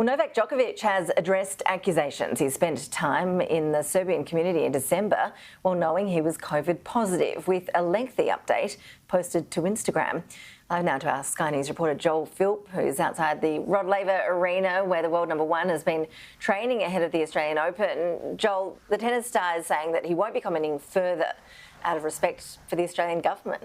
Well, Novak Djokovic has addressed accusations. He spent time in the Serbian community in December while knowing he was COVID positive, with a lengthy update posted to Instagram. Now to our Sky News reporter Joel Philp, who's outside the Rod Laver Arena, where the world number one has been training ahead of the Australian Open. Joel, the tennis star is saying that he won't be commenting further out of respect for the Australian government.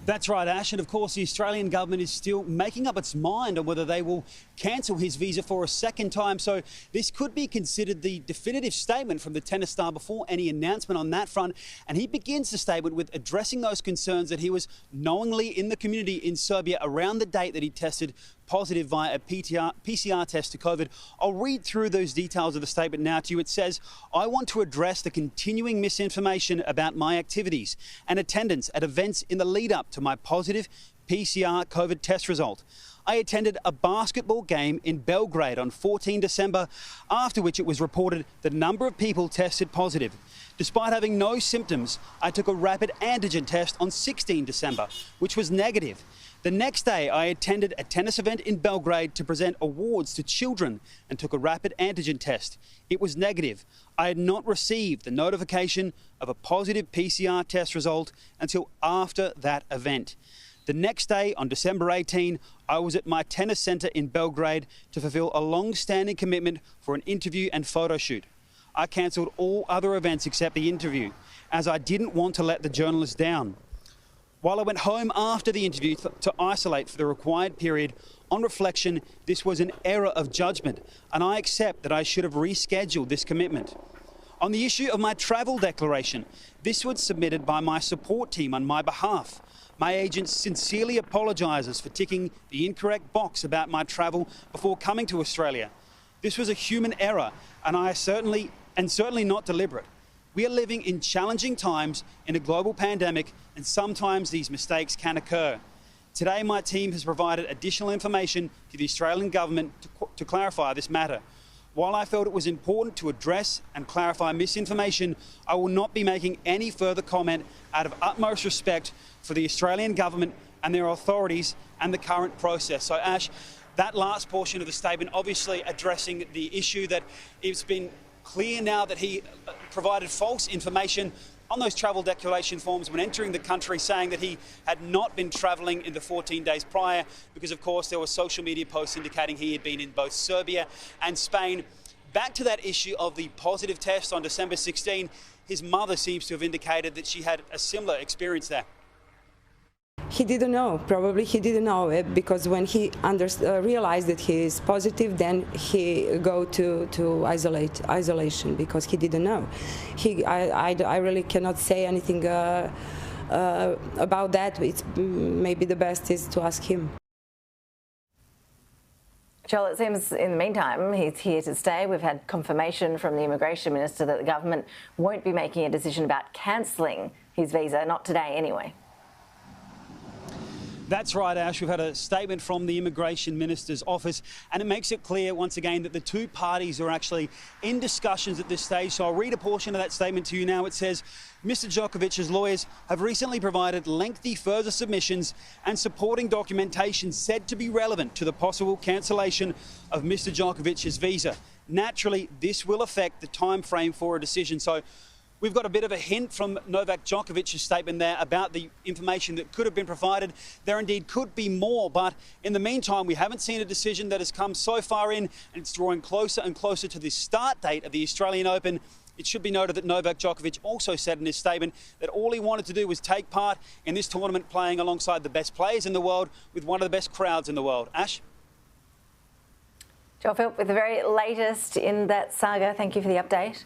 That's right, Ash, and of course the Australian government is still making up its mind on whether they will cancel his visa for a second time, so this could be considered the definitive statement from the tennis star before any announcement on that front. And he begins the statement with addressing those concerns that he was knowingly in the community in Serbia around the date that he tested positive via a PCR test to COVID. I'll read through those details of the statement now to you. It says, "I want to address the continuing misinformation about my activities and attendance at events in the lead up to my positive PCR COVID test result. I attended a basketball game in Belgrade on 14 December, after which it was reported the number of people tested positive. Despite having no symptoms, I took a rapid antigen test on 16 December, which was negative. The next day, I attended a tennis event in Belgrade to present awards to children and took a rapid antigen test. It was negative. I had not received the notification of a positive PCR test result until after that event. The next day, on December 18, I was at my tennis centre in Belgrade to fulfil a long-standing commitment for an interview and photo shoot. I cancelled all other events except the interview, as I didn't want to let the journalists down. While I went home after the interview to isolate for the required period, on reflection, this was an error of judgement, and I accept that I should have rescheduled this commitment. On the issue of my travel declaration, this was submitted by my support team on my behalf. My agent sincerely apologises for ticking the incorrect box about my travel before coming to Australia. This was a human error, and certainly not deliberate. We are living in challenging times in a global pandemic, and sometimes these mistakes can occur. Today, my team has provided additional information to the Australian government to clarify this matter. While I felt it was important to address and clarify misinformation, I will not be making any further comment out of utmost respect for the Australian government and their authorities and the current process." So, Ash, that last portion of the statement obviously addressing the issue that it's been clear now that he provided false information on those travel declaration forms when entering the country, saying that he had not been travelling in the 14 days prior because, of course, there were social media posts indicating he had been in both Serbia and Spain. Back to that issue of the positive test on December 16, his mother seems to have indicated that she had a similar experience there. He didn't know. Probably he didn't know it, because when he realized that he is positive, then he go to isolation, because he didn't know. I really cannot say anything about that. It's maybe the best is to ask him. Joel, it seems in the meantime he's here to stay. We've had confirmation from the Immigration Minister that the government won't be making a decision about cancelling his visa, not today anyway. That's right, Ash. We've had a statement from the Immigration Minister's office, and it makes it clear once again that the two parties are actually in discussions at this stage. So I'll read a portion of that statement to you now. It says, "Mr Djokovic's lawyers have recently provided lengthy further submissions and supporting documentation said to be relevant to the possible cancellation of Mr Djokovic's visa. Naturally, this will affect the time frame for a decision." So we've got a bit of a hint from Novak Djokovic's statement there about the information that could have been provided. There indeed could be more, but in the meantime, we haven't seen a decision that has come so far in, and it's drawing closer and closer to the start date of the Australian Open. It should be noted that Novak Djokovic also said in his statement that all he wanted to do was take part in this tournament, playing alongside the best players in the world with one of the best crowds in the world. Ash? Joel Philp with the very latest in that saga. Thank you for the update.